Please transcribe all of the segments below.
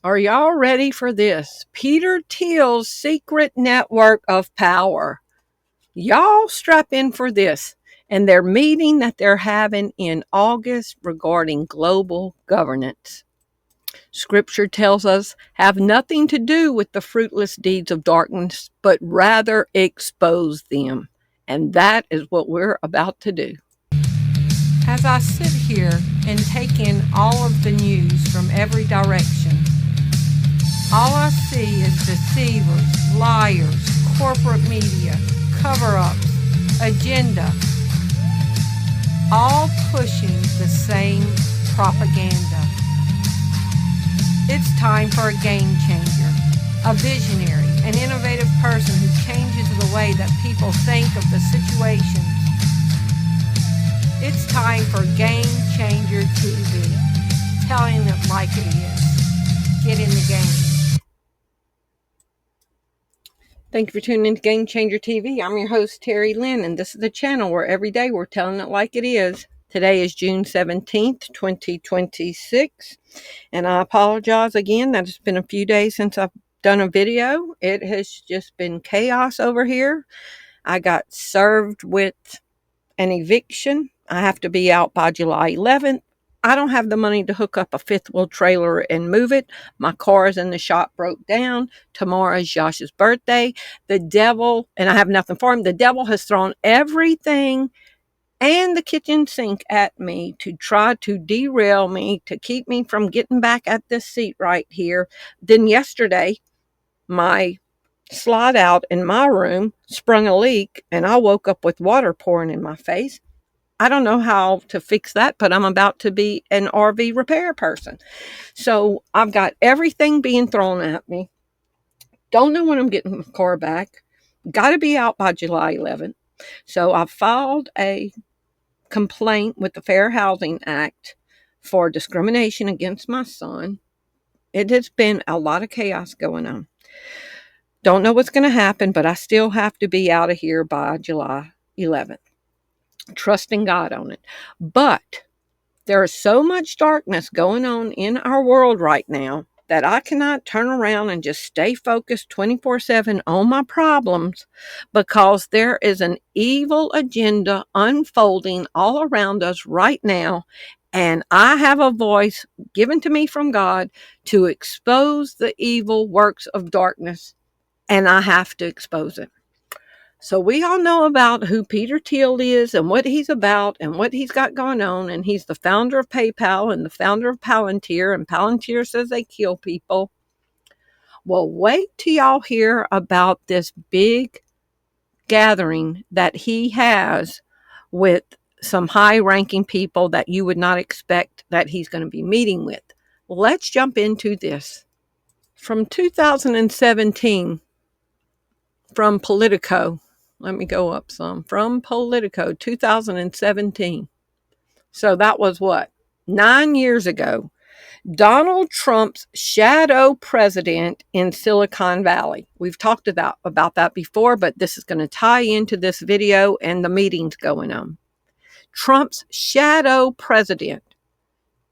Are y'all ready for this? Peter Thiel's secret network of power. Y'all strap in for this and their meeting that they're having in August regarding global governance. Scripture tells us have nothing to do with the fruitless deeds of darkness, but rather expose them. And that is what we're about to do. As I sit here and take in all of the news from every direction, all I see is deceivers, liars, corporate media, cover-ups, agenda, all pushing the same propaganda. It's time for a game changer, a visionary, an innovative person who changes the way that people think of the situations. It's time for Game Changer TV, telling it like it is. Get in the game. Thank you for tuning in to Game Changer TV. I'm your host, Terri Lynn, and this is the channel where every day we're telling it like it is. Today is June 17th, 2026, and I apologize again that it's been a few days since I've done a video. It has just been chaos over here. I got served with an eviction. I have to be out by July 11th. I don't have the money to hook up a fifth wheel trailer and move it. My car is in the shop, broke down. Tomorrow is Josh's birthday. The devil, and I have nothing for him, the devil has thrown everything and the kitchen sink at me to try to derail me, to keep me from getting back at this seat right here. Then yesterday, my slide out in my room sprung a leak, and I woke up with water pouring in my face. I don't know how to fix that, but I'm about to be an RV repair person. So I've got everything being thrown at me. Don't know when I'm getting my car back. Got to be out by July 11th. So I filed a complaint with the Fair Housing Act for discrimination against my son. It has been a lot of chaos going on. Don't know what's going to happen, but I still have to be out of here by July 11th. Trusting God on it. But there is so much darkness going on in our world right now that I cannot turn around and just stay focused 24/7 on my problems, because there is an evil agenda unfolding all around us right now, and I have a voice given to me from God to expose the evil works of darkness, and I have to expose it. So we all know about who Peter Thiel is and what he's about and what he's got going on. And he's the founder of PayPal and the founder of Palantir. And Palantir says they kill people. Well, wait till y'all hear about this big gathering that he has with some high-ranking people that you would not expect that he's going to be meeting with. Let's jump into this. From 2017, from Politico. Let me go up some. From Politico, 2017. So that was what? 9 years ago. Donald Trump's shadow president in Silicon Valley. We've talked about that before, but this is going to tie into this video and the meetings going on. Trump's shadow president.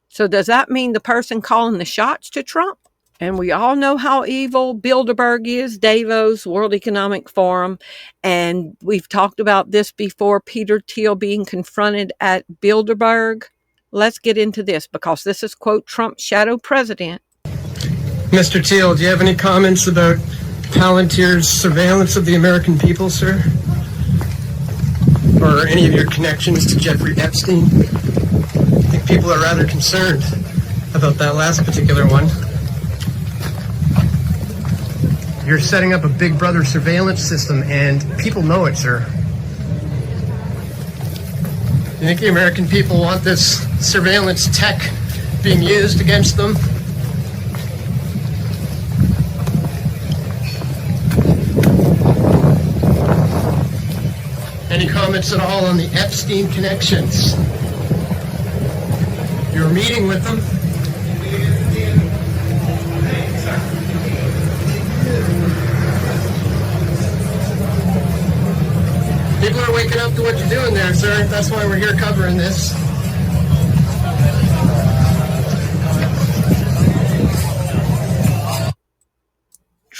So does that mean the person calling the shots to Trump? And we all know how evil Bilderberg is, Davos, World Economic Forum. And we've talked about this before, Peter Thiel being confronted at Bilderberg. Let's get into this, because this is, quote, Trump's shadow president. Mr. Thiel, do you have any comments about Palantir's surveillance of the American people, sir? Or any of your connections to Jeffrey Epstein? I think people are rather concerned about that last particular one. You're setting up a Big Brother surveillance system, and people know it, sir. You think the American people want this surveillance tech being used against them? Any comments at all on the Epstein connections? You were meeting with them? People are waking up to what you're doing there, sir. That's why we're here covering this.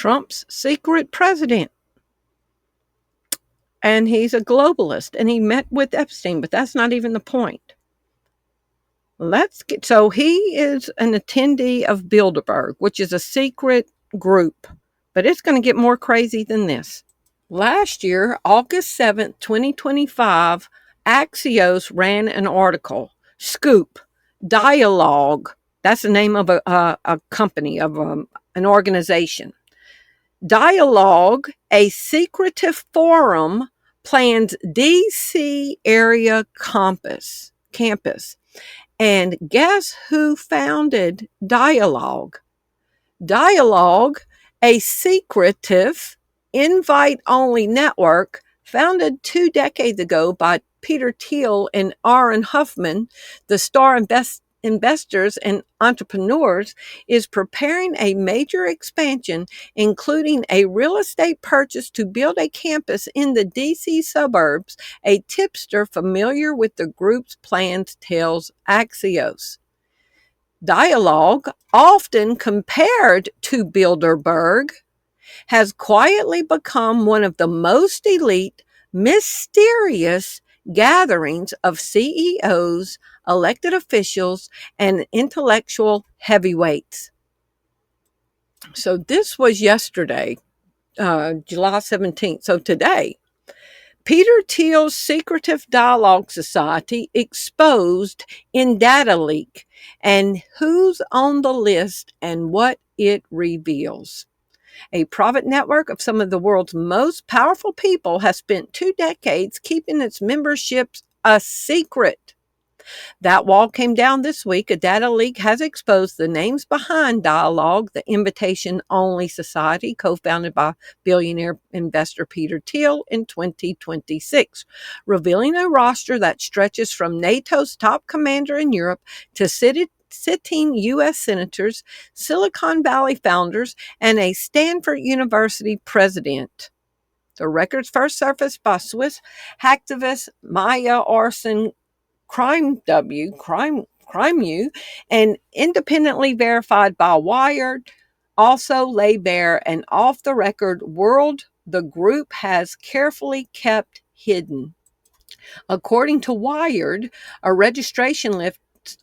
Trump's secret president. And he's a globalist, and he met with Epstein, but that's not even the point. So he is an attendee of Bilderberg, which is a secret group, but it's going to get more crazy than this. Last year, August 7th, 2025, Axios ran an article, Scoop, Dialogue, that's the name of a company, of an organization. Dialogue, a secretive forum, plans DC area campus. And guess who founded Dialogue? Dialogue, a secretive, invite-only network founded 2 decades ago by Peter Thiel and Aaron Huffman, the star investors and entrepreneurs, is preparing a major expansion, including a real estate purchase to build a campus in the DC suburbs. A tipster familiar with the group's plans tells Axios. Dialogue, often compared to Bilderberg, has quietly become one of the most elite, mysterious gatherings of CEOs, elected officials, and intellectual heavyweights. So this was yesterday, July 17th. So today, Peter Thiel's Secretive Dialogue Society exposed in data leak, and who's on the list and what it reveals. A private network of some of the world's most powerful people has spent 2 decades keeping its memberships a secret. That wall came down this week. A data leak has exposed the names behind Dialogue, the invitation-only society co-founded by billionaire investor Peter Thiel in 2026, revealing a roster that stretches from NATO's top commander in Europe to sitting U.S. senators, Silicon Valley founders, and a Stanford University president. The records first surfaced by Swiss hacktivist Maya Arson CrimeU, and independently verified by Wired, also lay bare an off-the-record world the group has carefully kept hidden. According to Wired, a registration list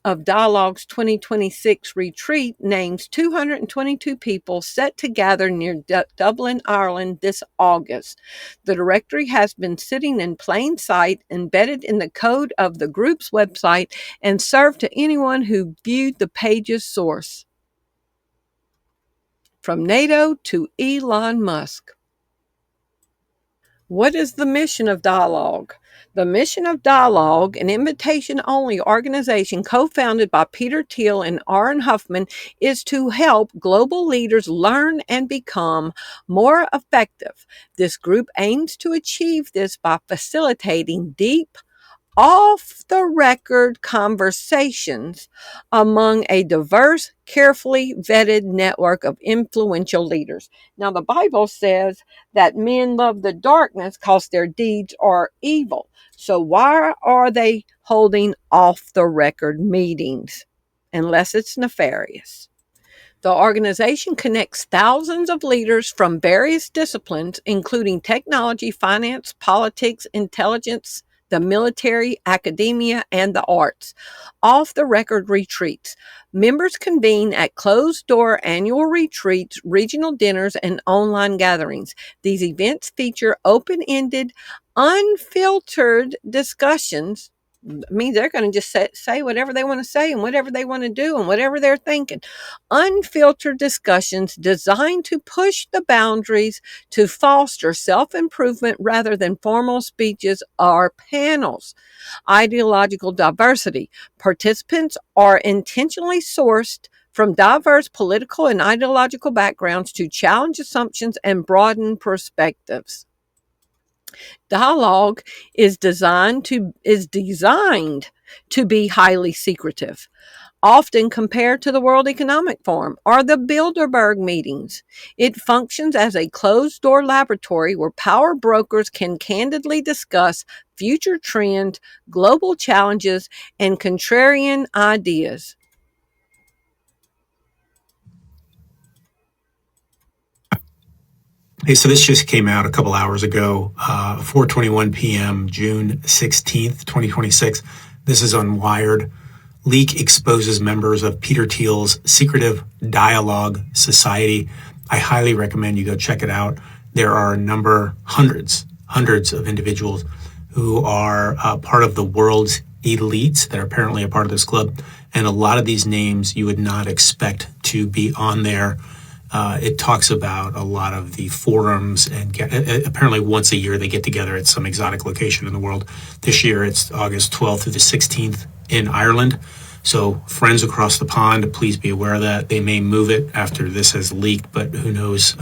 of Dialogue's 2026 retreat names 222 people set to gather near Dublin, Ireland this August. The directory has been sitting in plain sight, embedded in the code of the group's website, and served to anyone who viewed the page's source. From NATO to Elon Musk. What is the mission of Dialogue? The mission of Dialogue, an invitation-only organization co-founded by Peter Thiel and Aaron Huffman, is to help global leaders learn and become more effective. This group aims to achieve this by facilitating deep, off-the-record conversations among a diverse, carefully vetted network of influential leaders. Now, the Bible says that men love the darkness because their deeds are evil. So why are they holding off-the-record meetings? Unless it's nefarious. The organization connects thousands of leaders from various disciplines, including technology, finance, politics, intelligence, the military, academia, and the arts. Off-the-record retreats. Members convene at closed-door annual retreats, regional dinners, and online gatherings. These events feature open-ended, unfiltered discussions. I mean, they're going to just say whatever they want to say and whatever they want to do and whatever they're thinking. Unfiltered discussions designed to push the boundaries to foster self-improvement rather than formal speeches or panels. Ideological diversity. Participants are intentionally sourced from diverse political and ideological backgrounds to challenge assumptions and broaden perspectives. Dialogue is designed to be highly secretive, often compared to the World Economic Forum or the Bilderberg meetings. It functions as a closed-door laboratory where power brokers can candidly discuss future trends, global challenges, and contrarian ideas. Hey, so this just came out a couple hours ago, 4:21 p.m., June 16th, 2026. This is on Wired. Leak exposes members of Peter Thiel's secretive dialogue society. I highly recommend you go check it out. There are a number, hundreds of individuals who are part of the world's elites that are apparently a part of this club. And a lot of these names you would not expect to be on there. It talks about a lot of the forums, and apparently once a year they get together at some exotic location in the world. This year it's August 12th through the 16th in Ireland. So friends across the pond, please be aware of that. They may move it after this has leaked, but who knows?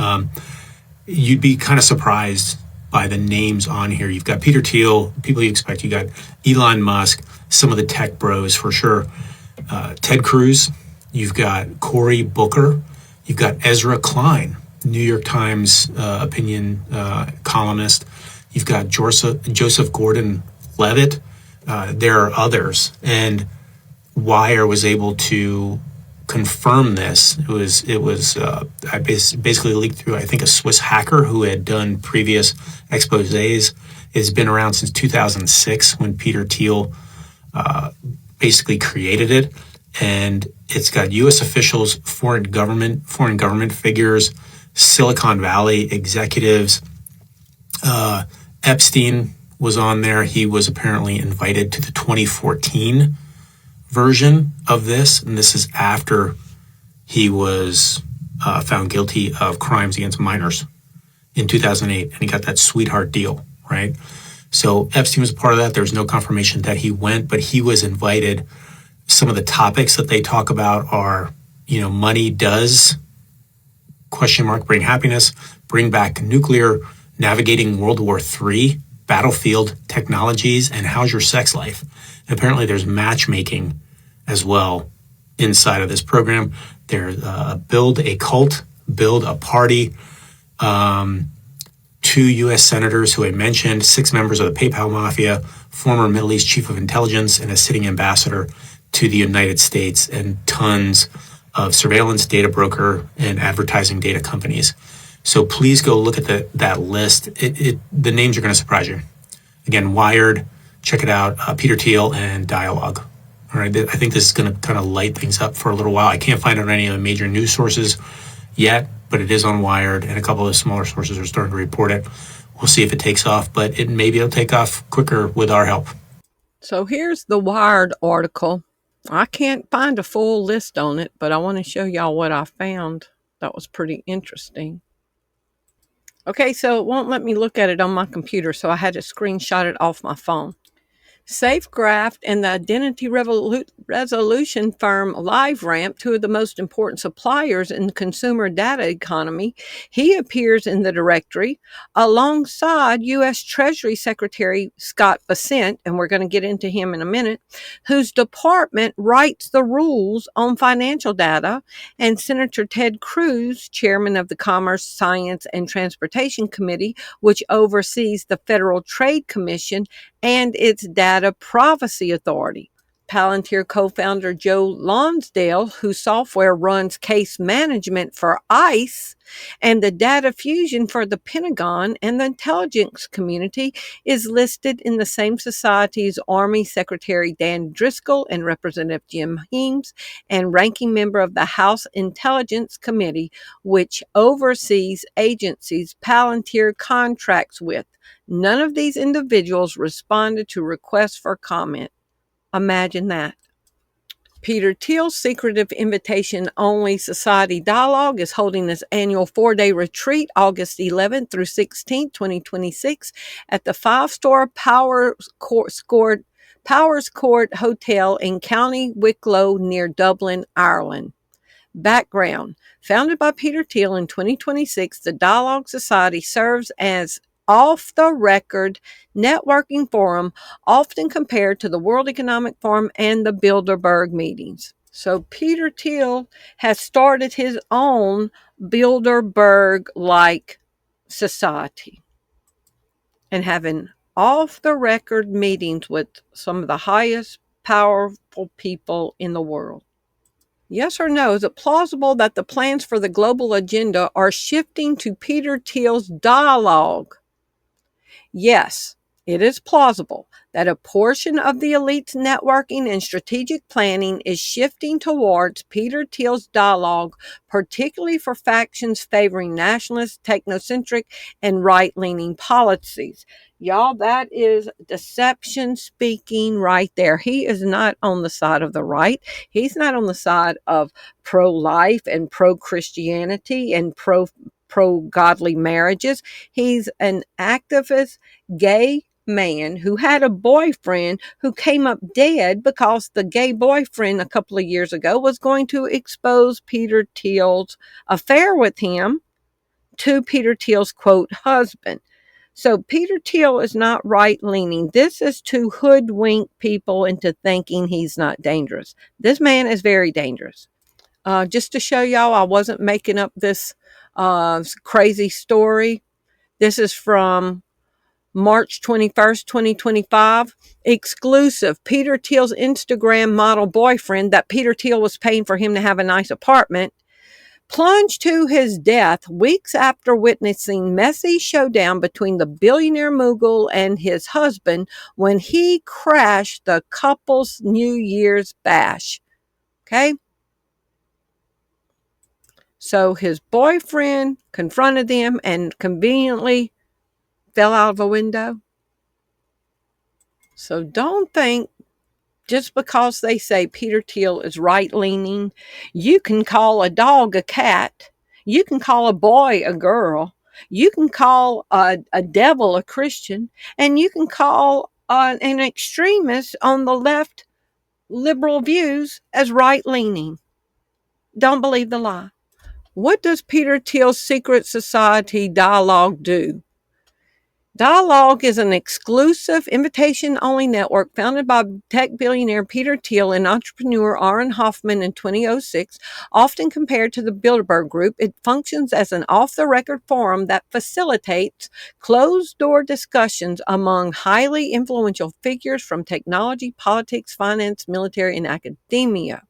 You'd be kind of surprised by the names on here. You've got Peter Thiel, people you expect. You got Elon Musk, some of the tech bros for sure. Ted Cruz. You've got Cory Booker. You've got Ezra Klein, New York Times opinion columnist. You've got Joseph Gordon-Levitt. There are others, and Wire was able to confirm this. It was basically leaked through, I think, a Swiss hacker who had done previous exposés. It's been around since 2006 when Peter Thiel basically created it, and it's got U.S. officials, foreign government figures, Silicon Valley executives. Epstein was on there. He was apparently invited to the 2014 version of this, and this is after he was found guilty of crimes against minors in 2008, and he got that sweetheart deal, right? So Epstein was a part of that. There's no confirmation that he went, but he was invited. Some of the topics that they talk about are, money does, bring happiness, bring back nuclear, navigating World War III, battlefield technologies, and how's your sex life? And apparently there's matchmaking as well inside of this program. There's build a cult, build a party. 2 U.S. senators who I mentioned, 6 members of the PayPal mafia, former Middle East chief of intelligence, and a sitting ambassador to the United States, and tons of surveillance data broker and advertising data companies. So please go look at that list. The names are going to surprise you. Again, Wired, check it out. Peter Thiel and Dialogue. All right, I think this is going to kind of light things up for a little while. I can't find it on any of the major news sources yet, but it is on Wired, and a couple of smaller sources are starting to report it. We'll see if it takes off, but maybe it'll take off quicker with our help. So here's the Wired article. I can't find a full list on it, but I want to show y'all what I found. That was pretty interesting. Okay, so it won't let me look at it on my computer, so I had to screenshot it off my phone. Safegraph and the identity resolution firm LiveRamp, 2 of the most important suppliers in the consumer data economy. He appears in the directory alongside U.S. Treasury Secretary Scott Bessent, and we're going to get into him in a minute, whose department writes the rules on financial data, and Senator Ted Cruz, chairman of the Commerce, Science, and Transportation Committee, which oversees the Federal Trade Commission and its Data Privacy Authority. Palantir co-founder Joe Lonsdale, whose software runs case management for ICE and the data fusion for the Pentagon and the intelligence community, is listed in the same society as Army Secretary Dan Driscoll and Representative Jim Heames, and ranking member of the House Intelligence Committee, which oversees agencies Palantir contracts with. None of these individuals responded to requests for comment. Imagine that. Peter Thiel's secretive invitation-only Society Dialogue is holding its annual 4-day retreat August 11th through 16th, 2026 at the 5-star Powers Court Hotel in County Wicklow near Dublin, Ireland. Background. Founded by Peter Thiel in 2026, the Dialogue Society serves as off-the-record networking forum, often compared to the World Economic Forum and the Bilderberg meetings. So Peter Thiel has started his own Bilderberg-like society and having off-the-record meetings with some of the highest powerful people in the world. Yes or no? Is it plausible that the plans for the global agenda are shifting to Peter Thiel's dialogue? Yes, it is plausible that a portion of the elite's networking and strategic planning is shifting towards Peter Thiel's dialogue, particularly for factions favoring nationalist, technocentric, and right-leaning policies. Y'all, that is deception speaking right there. He is not on the side of the right. He's not on the side of pro-life and pro-Christianity and pro-godly marriages. He's an activist gay man who had a boyfriend who came up dead because the gay boyfriend a couple of years ago was going to expose Peter Thiel's affair with him to Peter Thiel's quote husband. So Peter Thiel is not right leaning. This is to hoodwink people into thinking he's not dangerous. This man is very dangerous. Just to show y'all, I wasn't making up this crazy story. This is from March 21st, 2025. Exclusive. Peter Thiel's Instagram model boyfriend that Peter Thiel was paying for him to have a nice apartment plunged to his death weeks after witnessing messy showdown between the billionaire mogul and his husband when he crashed the couple's New Year's bash. Okay? So his boyfriend confronted them and conveniently fell out of a window. So don't think just because they say Peter Thiel is right-leaning, you can call a dog a cat. You can call a boy a girl. You can call a devil a Christian. And you can call an extremist on the left liberal views as right-leaning. Don't believe the lie. What does Peter Thiel's secret society dialogue do? Dialogue is an exclusive invitation-only network founded by tech billionaire Peter Thiel and entrepreneur Aaron Hoffman in 2006. Often compared to the Bilderberg Group, it functions as an off-the-record forum that facilitates closed-door discussions among highly influential figures from technology, politics, finance, military, and academia.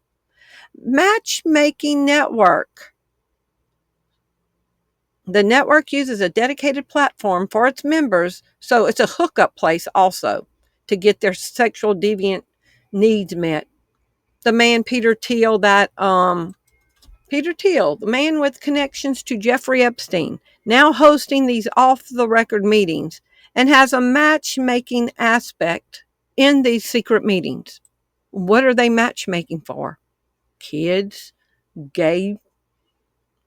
Matchmaking network. The network uses a dedicated platform for its members, so it's a hookup place also to get their sexual deviant needs met. The man Peter Thiel, Peter Thiel, the man with connections to Jeffrey Epstein, now hosting these off-the-record meetings and has a matchmaking aspect in these secret meetings. What are they matchmaking for? Kids, gay,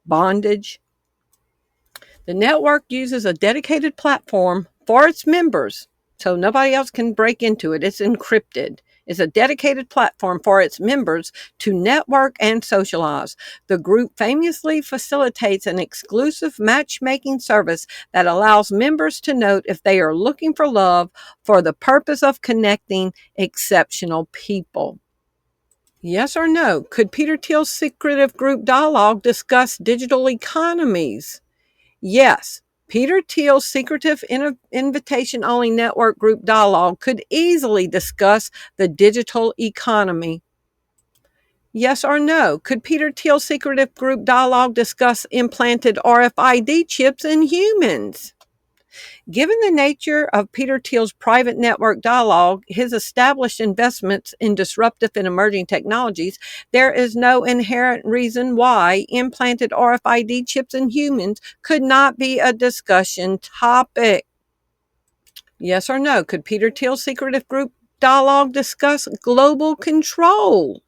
bondage. The network uses a dedicated platform for its members, so nobody else can break into it. It's encrypted. It's a dedicated platform for its members to network and socialize. The group famously facilitates an exclusive matchmaking service that allows members to note if they are looking for love for the purpose of connecting exceptional people. Yes or no? Could Peter Thiel's secretive group dialogue discuss digital economies? Yes, Peter Thiel's secretive invitation-only network group dialogue could easily discuss the digital economy. Yes or no? Could Peter Thiel's secretive group dialogue discuss implanted RFID chips in humans? Given the nature of Peter Thiel's private network dialogue, his established investments in disruptive and emerging technologies, there is no inherent reason why implanted RFID chips in humans could not be a discussion topic. Yes or no? Could Peter Thiel's secretive group dialogue discuss global control?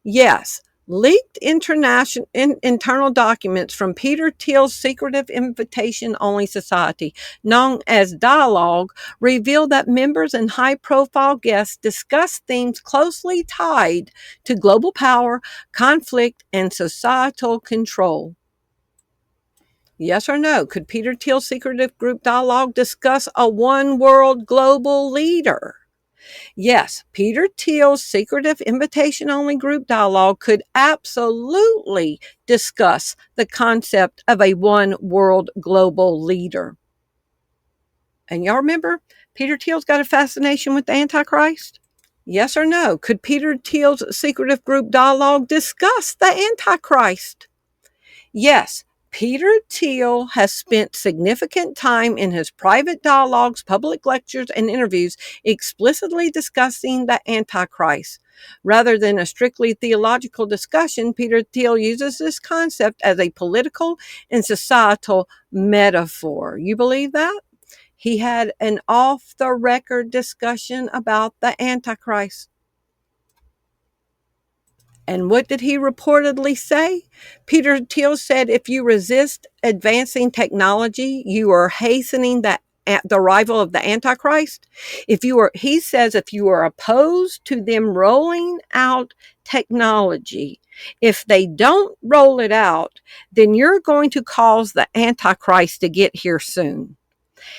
Yes. Leaked internal documents from Peter Thiel's secretive invitation-only society, known as Dialogue, reveal that members and high-profile guests discuss themes closely tied to global power, conflict, and societal control. Yes or no? Could Peter Thiel's secretive group Dialogue discuss a one-world global leader? Yes, Peter Thiel's secretive invitation-only group dialogue could absolutely discuss the concept of a one world global leader. And y'all remember, Peter Thiel's got a fascination with the Antichrist? Yes or no? Could Peter Thiel's secretive group dialogue discuss the Antichrist? Yes. Peter Thiel has spent significant time in his private dialogues, public lectures, and interviews explicitly discussing the Antichrist. Rather than a strictly theological discussion, Peter Thiel uses this concept as a political and societal metaphor. You believe that? He had an off the record discussion about the Antichrist. And what did he reportedly say? Peter Thiel said, if you resist advancing technology, you are hastening the arrival of the Antichrist. He says, if you are opposed to them rolling out technology, if they don't roll it out, then you're going to cause the Antichrist to get here soon.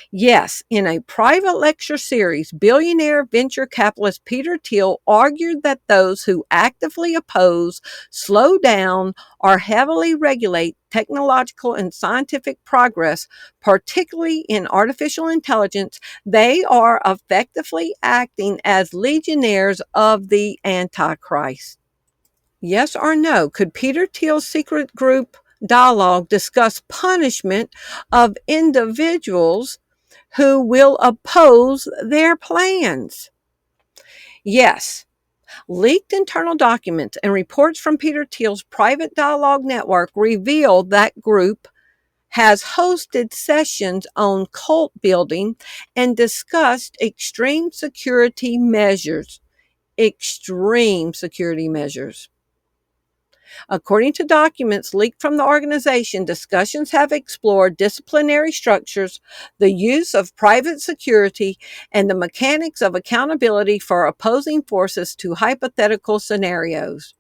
Yes, in a private lecture series, billionaire venture capitalist Peter Thiel argued that those who actively oppose, slow down, or heavily regulate technological and scientific progress, particularly in artificial intelligence, they are effectively acting as legionnaires of the Antichrist. Yes or no? Could Peter Thiel's secret group dialogue discuss punishment of individuals who will oppose their plans? Yes. Leaked internal documents and reports from Peter Thiel's private dialogue network reveal that group has hosted sessions on cult building and discussed extreme security measures. Extreme security measures. According to documents leaked from the organization, discussions have explored disciplinary structures, the use of private security, and the mechanics of accountability for opposing forces to hypothetical scenarios.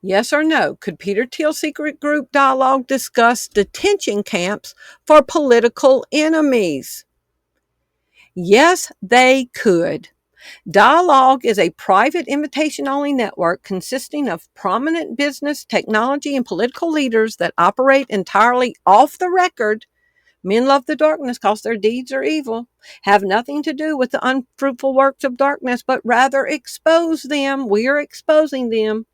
Yes or no? Could Peter Thiel's secret group dialogue discuss detention camps for political enemies? Yes, they could. Dialogue is a private invitation-only network consisting of prominent business, technology, and political leaders that operate entirely off the record. Men love the darkness because their deeds are evil, have nothing to do with the unfruitful works of darkness, but rather expose them. We are exposing them.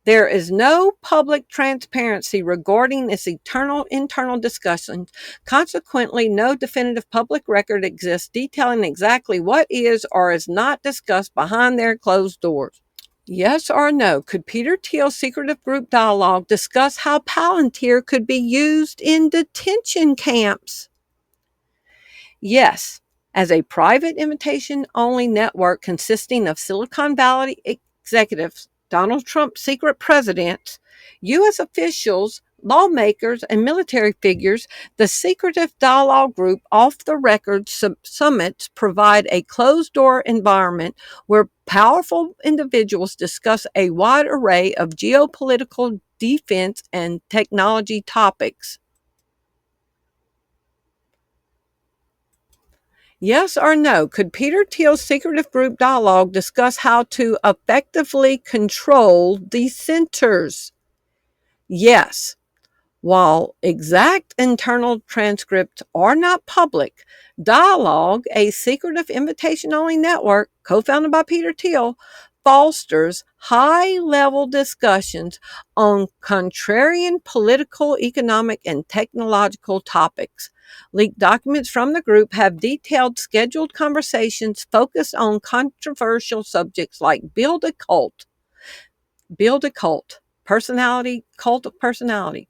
There is no public transparency regarding its internal discussions. Consequently, no definitive public record exists detailing exactly what is or is not discussed behind their closed doors. Yes or no? Could Peter Thiel's secretive group dialogue discuss how Palantir could be used in detention camps? Yes. As a private invitation-only network consisting of Silicon Valley executives, Donald Trump's secret presidents, U.S. officials, lawmakers, and military figures, the secretive dialogue group off-the-record summits provide a closed-door environment where powerful individuals discuss a wide array of geopolitical, defense, and technology topics. Yes or no? Could Peter Thiel's secretive group dialogue discuss how to effectively control dissenters? Yes. While exact internal transcripts are not public, Dialogue, a secretive invitation-only network co-founded by Peter Thiel, fosters high-level discussions on contrarian political, economic, and technological topics. Leaked documents from the group have detailed scheduled conversations focused on controversial subjects like build a cult, cult of personality.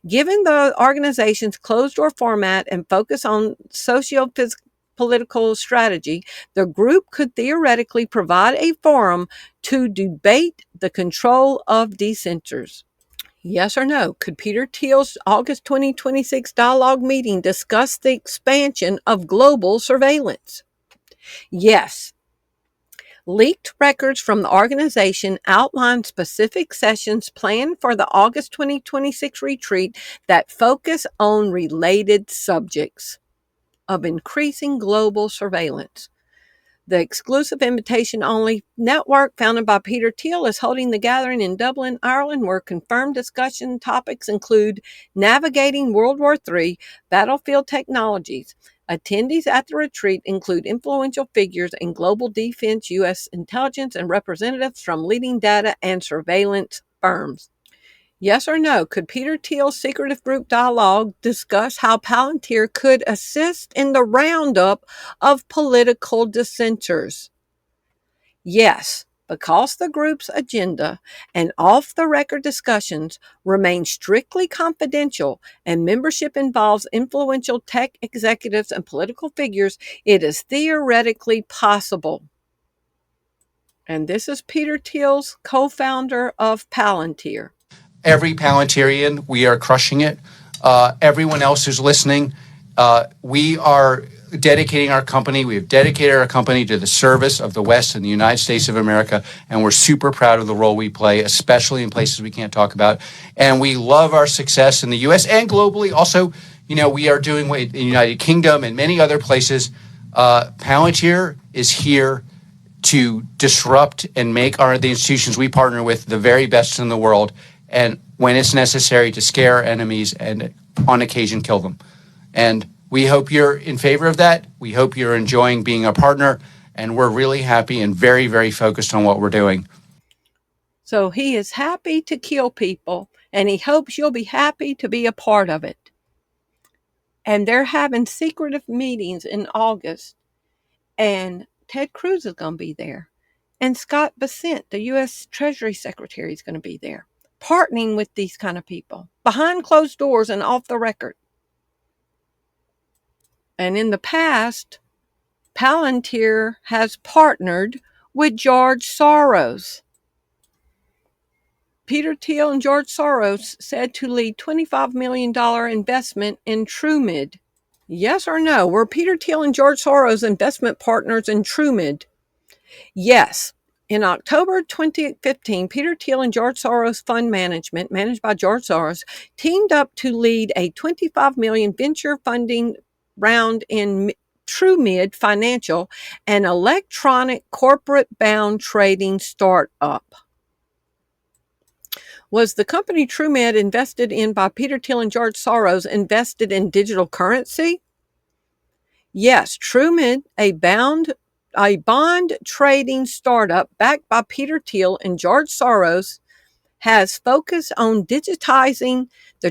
Given the organization's closed-door format and focus on socio-political strategy, the group could theoretically provide a forum to debate the control of dissenters. Yes or no? Could Peter Thiel's August 2026 dialogue meeting discuss the expansion of global surveillance? Yes. Leaked records from the organization outline specific sessions planned for the August 2026 retreat that focus on related subjects of increasing global surveillance. The exclusive invitation-only network founded by Peter Thiel is holding the gathering in Dublin, Ireland, where confirmed discussion topics include navigating World War III, battlefield technologies, Attendees at the retreat include influential figures in global defense, U.S. intelligence, and representatives from leading data and surveillance firms. Yes or no, could Peter Thiel's secretive group dialogue discuss how Palantir could assist in the roundup of political dissenters? Yes, because the group's agenda and off-the-record discussions remain strictly confidential and membership involves influential tech executives and political figures, it is theoretically possible. And this is Peter Thiel's co-founder of Palantir. Every Palantirian, we are crushing it. Everyone else who's listening, we are dedicating our company. We have dedicated our company to the service of the West and the United States of America, and we're super proud of the role we play, especially in places we can't talk about. And we love our success in the U.S. and globally. Also, we are doing in the United Kingdom and many other places. Palantir is here to disrupt and make the institutions we partner with the very best in the world, and when it's necessary, to scare our enemies and on occasion kill them. And we hope you're in favor of that. We hope you're enjoying being a partner, and we're really happy and very, very focused on what we're doing. So he is happy to kill people, and he hopes you'll be happy to be a part of it. And they're having secretive meetings in August, and Ted Cruz is going to be there. And Scott Bessent, the U.S. Treasury Secretary, is going to be there, partnering with these kind of people behind closed doors and off the record. And in the past, Palantir has partnered with George Soros. Peter Thiel and George Soros said to lead $25 million investment in TrueMid. Yes or no? Were Peter Thiel and George Soros investment partners in TrueMid? Yes. In October 2015, Peter Thiel and George Soros Fund Management, managed by George Soros, teamed up to lead a $25 million venture funding round in TrueMid Financial, an electronic corporate-bound trading startup. Was the company TrueMid invested in by Peter Thiel and George Soros invested in digital currency? Yes, TrueMid, a bond trading startup backed by Peter Thiel and George Soros, has focused on digitizing the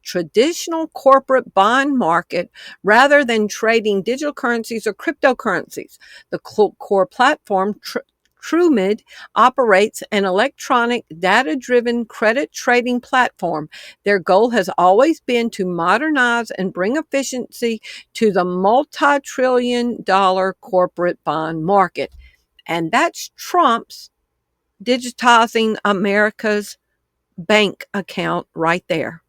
traditional corporate bond market rather than trading digital currencies or cryptocurrencies. The core platform, TrueMid, operates an electronic, data-driven credit trading platform. Their goal has always been to modernize and bring efficiency to the multi-trillion-dollar corporate bond market. And that's Trump's digitizing America's bank account right there.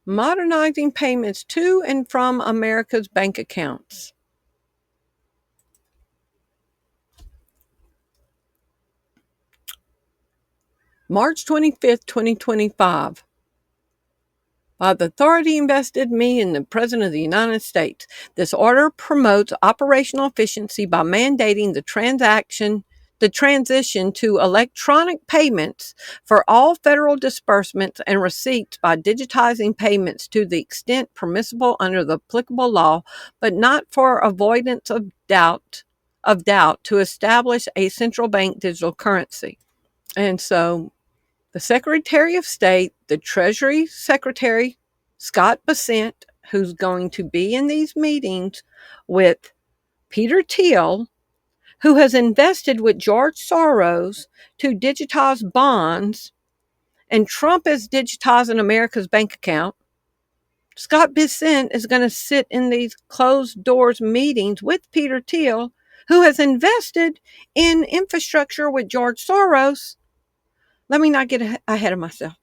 Modernizing payments to and from America's bank accounts. March 25th, 2025. By the authority invested me in the President of the United States, this order promotes operational efficiency by mandating the transition to electronic payments for all federal disbursements and receipts by digitizing payments to the extent permissible under the applicable law, but not for avoidance of doubt to establish a central bank digital currency. And so the Secretary of State, the Treasury Secretary, Scott Bessent, who's going to be in these meetings with Peter Thiel, who has invested with George Soros to digitize bonds, and Trump is digitizing America's bank account. Scott Bessent is going to sit in these closed doors meetings with Peter Thiel, who has invested in infrastructure with George Soros. Let me not get ahead of myself.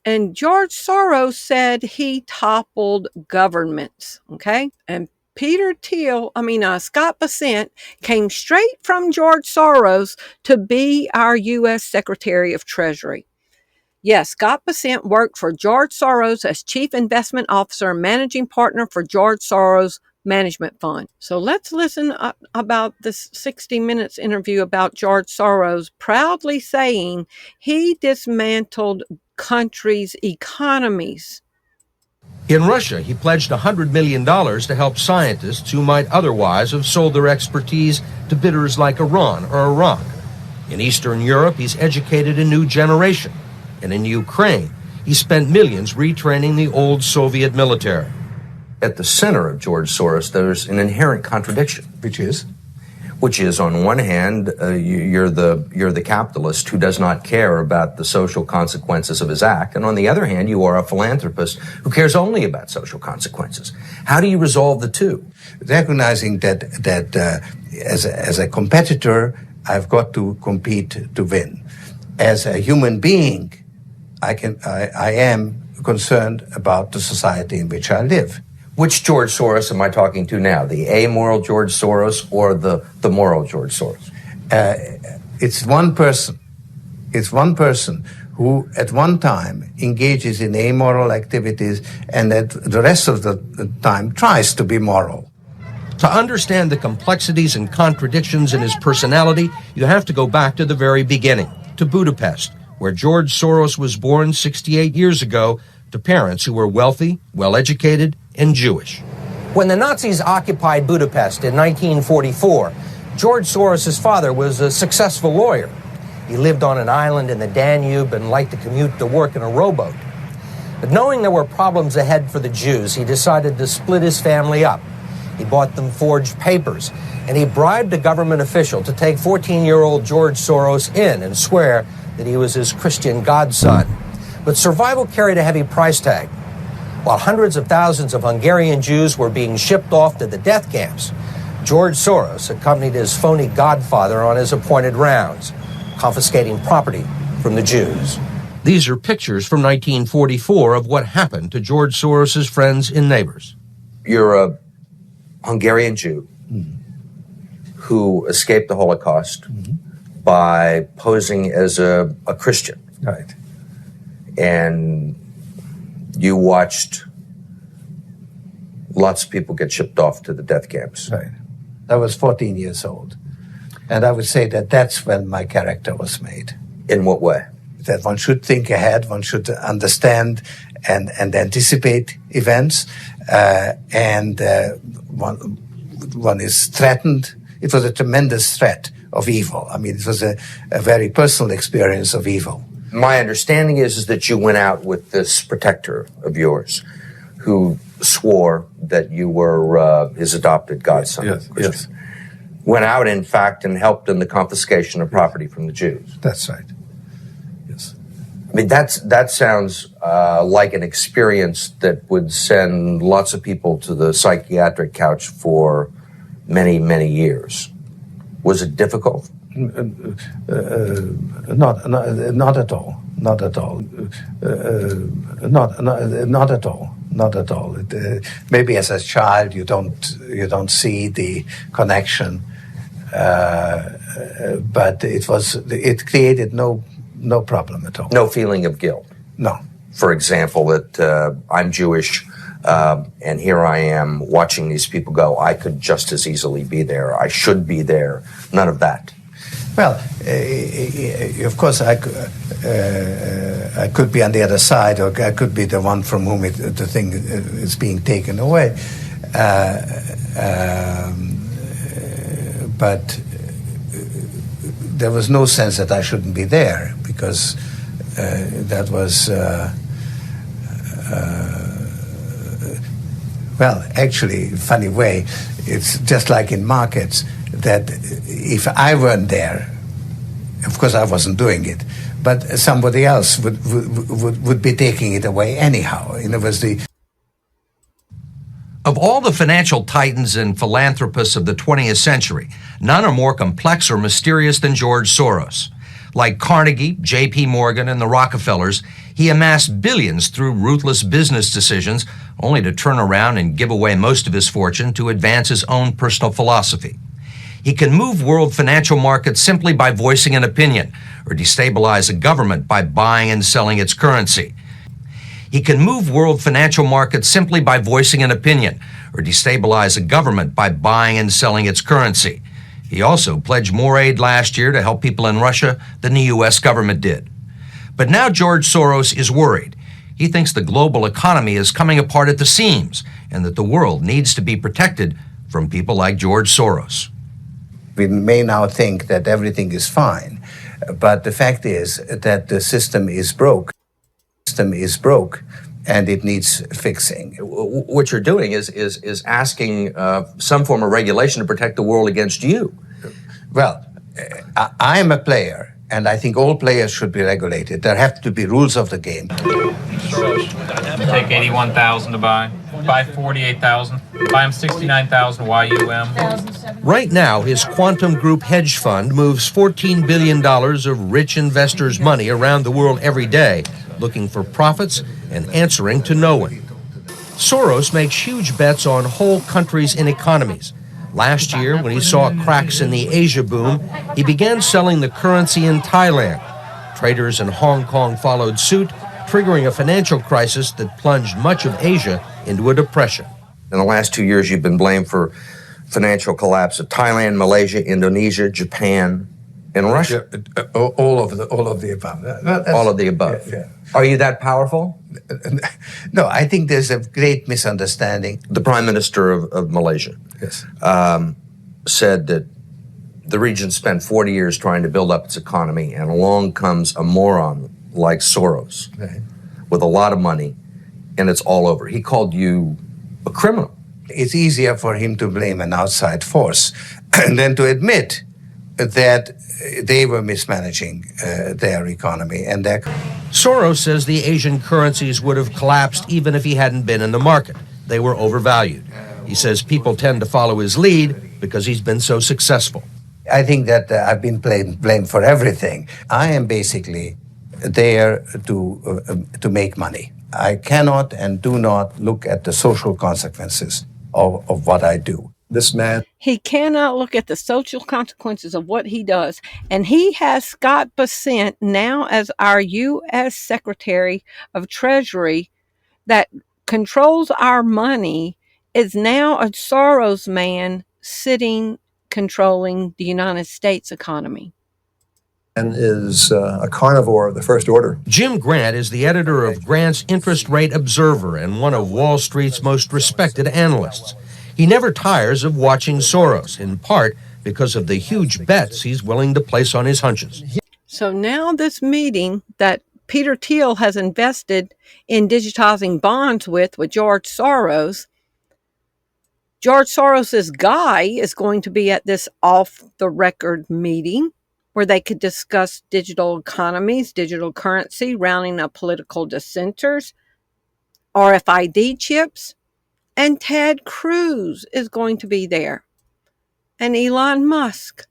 And George Soros said he toppled governments, okay? And Scott Bessent came straight from George Soros to be our U.S. Secretary of Treasury. Yes, Scott Bessent worked for George Soros as Chief Investment Officer and Managing Partner for George Soros Management Fund. So let's listen about this 60 Minutes interview about George Soros proudly saying he dismantled countries' economies. In Russia, he pledged $100 million to help scientists who might otherwise have sold their expertise to bidders like Iran or Iraq. In Eastern Europe, he's educated a new generation. And in Ukraine, he spent millions retraining the old Soviet military. At the center of George Soros, there's an inherent contradiction. Which is, on one hand, you're the capitalist who does not care about the social consequences of his act, and on the other hand, you are a philanthropist who cares only about social consequences. How do you resolve the two? Recognizing that as a competitor, I've got to compete to win. As a human being, I am concerned about the society in which I live. Which George Soros am I talking to now? The amoral George Soros or the moral George Soros? It's one person. It's one person who at one time engages in amoral activities and at the rest of the time tries to be moral. To understand the complexities and contradictions in his personality, you have to go back to the very beginning, to Budapest, where George Soros was born 68 years ago to parents who were wealthy, well-educated, and Jewish. When the Nazis occupied Budapest in 1944, George Soros' father was a successful lawyer. He lived on an island in the Danube and liked to commute to work in a rowboat. But knowing there were problems ahead for the Jews, he decided to split his family up. He bought them forged papers, and he bribed a government official to take 14-year-old George Soros in and swear that he was his Christian godson. But survival carried a heavy price tag. While hundreds of thousands of Hungarian Jews were being shipped off to the death camps, George Soros accompanied his phony godfather on his appointed rounds, confiscating property from the Jews. These are pictures from 1944 of what happened to George Soros' friends and neighbors. You're a Hungarian Jew who escaped the Holocaust by posing as a Christian. Right. And you watched lots of people get shipped off to the death camps. Right. I was 14 years old. And I would say that that's when my character was made. In what way? That one should think ahead, one should understand and anticipate events, and one is threatened. It was a tremendous threat of evil. I mean, it was a very personal experience of evil. My understanding is that you went out with this protector of yours who swore that you were his adopted godson. Yes. Went out, in fact, and helped in the confiscation of property from the Jews. That's right. Yes. I mean, that sounds like an experience that would send lots of people to the psychiatric couch for many, many years. Was it difficult? Not at all. Not at all. Not at all. Not at all. Maybe as a child you don't see the connection, but it created no problem at all. No feeling of guilt. No. For example, that I'm Jewish, and here I am watching these people go. I could just as easily be there. I should be there. None of that. Well, of course, I could be on the other side, or I could be the one from whom the thing is being taken away. But there was no sense that I shouldn't be there, because that was, well, actually, funny way, it's just like in markets, that if I weren't there, of course I wasn't doing it, but somebody else would be taking it away anyhow. In other words, Of all the financial titans and philanthropists of the 20th century, none are more complex or mysterious than George Soros. Like Carnegie, J.P. Morgan, and the Rockefellers, he amassed billions through ruthless business decisions, only to turn around and give away most of his fortune to advance his own personal philosophy. He can move world financial markets simply by voicing an opinion, or destabilize a government by buying and selling its currency. He can move world financial markets simply by voicing an opinion, or destabilize a government by buying and selling its currency. He also pledged more aid last year to help people in Russia than the U.S. government did. But now George Soros is worried. He thinks the global economy is coming apart at the seams and that the world needs to be protected from people like George Soros. We may now think that everything is fine, but the fact is that the system is broke. And it needs fixing. What you're doing is asking some form of regulation to protect the world against you. Well, I am a player, and I think all players should be regulated. There have to be rules of the game. Take 81,000 to buy 48,000, buy him 69,000 YUM. Right now, his Quantum Group hedge fund moves $14 billion of rich investors' money around the world every day, looking for profits and answering to no one. Soros makes huge bets on whole countries and economies. Last year, when he saw cracks in the Asia boom, he began selling the currency in Thailand. Traders in Hong Kong followed suit, triggering a financial crisis that plunged much of Asia into a depression. In the last 2 years, you've been blamed for financial collapse of Thailand, Malaysia, Indonesia, Japan, and Russia. Yeah, all of the above. All of the above. Yeah. Are you that powerful? No, I think there's a great misunderstanding. The Prime Minister of Malaysia said that the region spent 40 years trying to build up its economy, and along comes a moron like Soros with a lot of money, and it's all over. He called you a criminal. It's easier for him to blame an outside force than to admit that they were mismanaging their economy and their... Soros says the Asian currencies would have collapsed even if he hadn't been in the market. They were overvalued. He says people tend to follow his lead because he's been so successful. I think that I've been blamed for everything. I am basically there to make money. I cannot and do not look at the social consequences of what I do. This man... He cannot look at the social consequences of what he does. And he has Scott Bessent now as our U.S. Secretary of Treasury that controls our money, is now a Soros man sitting controlling the United States economy. And is a carnivore of the first order. Jim Grant is the editor of Grant's Interest Rate Observer and one of Wall Street's most respected analysts. He never tires of watching Soros, in part because of the huge bets he's willing to place on his hunches. So now this meeting that Peter Thiel has invested in digitizing bonds with George Soros's guy is going to be at this off-the-record meeting where they could discuss digital economies, digital currency, rounding up political dissenters, RFID chips, and Ted Cruz is going to be there, and Elon Musk.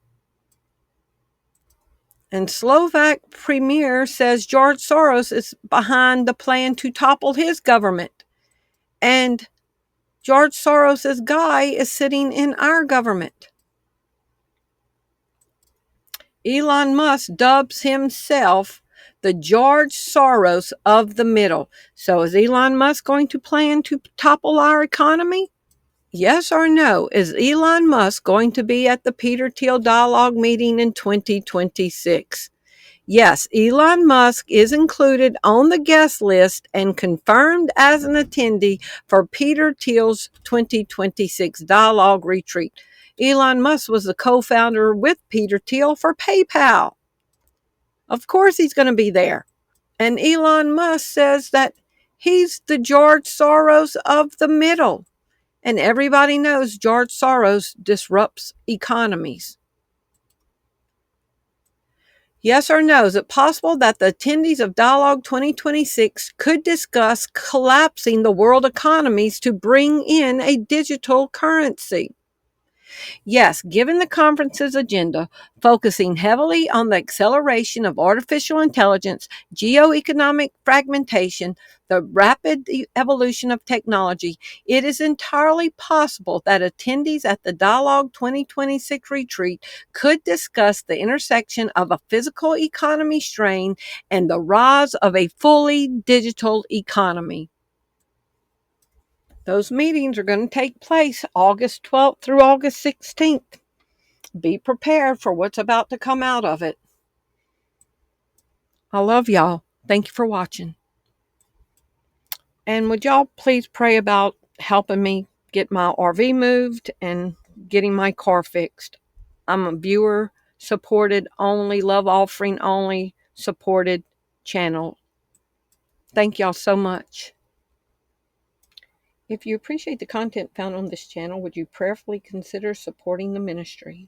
And Slovak Premier says George Soros is behind the plan to topple his government. And George Soros's guy is sitting in our government. Elon Musk dubs himself the George Soros of the middle. So is Elon Musk going to plan to topple our economy? Yes or no? Is Elon Musk going to be at the Peter Thiel Dialogue meeting in 2026? Yes, Elon Musk is included on the guest list and confirmed as an attendee for Peter Thiel's 2026 Dialogue retreat. Elon Musk was the co-founder with Peter Thiel for PayPal. Of course he's going to be there. And Elon Musk says that he's the George Soros of the middle. And everybody knows George Soros disrupts economies. Yes or no, is it possible that the attendees of Dialogue 2026 could discuss collapsing the world economies to bring in a digital currency? Yes, given the conference's agenda, focusing heavily on the acceleration of artificial intelligence, geoeconomic fragmentation, the rapid evolution of technology, it is entirely possible that attendees at the Dialogue 2026 retreat could discuss the intersection of a physical economy strain and the rise of a fully digital economy. Those meetings are going to take place August 12th through August 16th. Be prepared for what's about to come out of it. I love y'all. Thank you for watching. And would y'all please pray about helping me get my RV moved and getting my car fixed? I'm a viewer supported only, love offering only supported channel. Thank y'all so much. If you appreciate the content found on this channel, would you prayerfully consider supporting the ministry?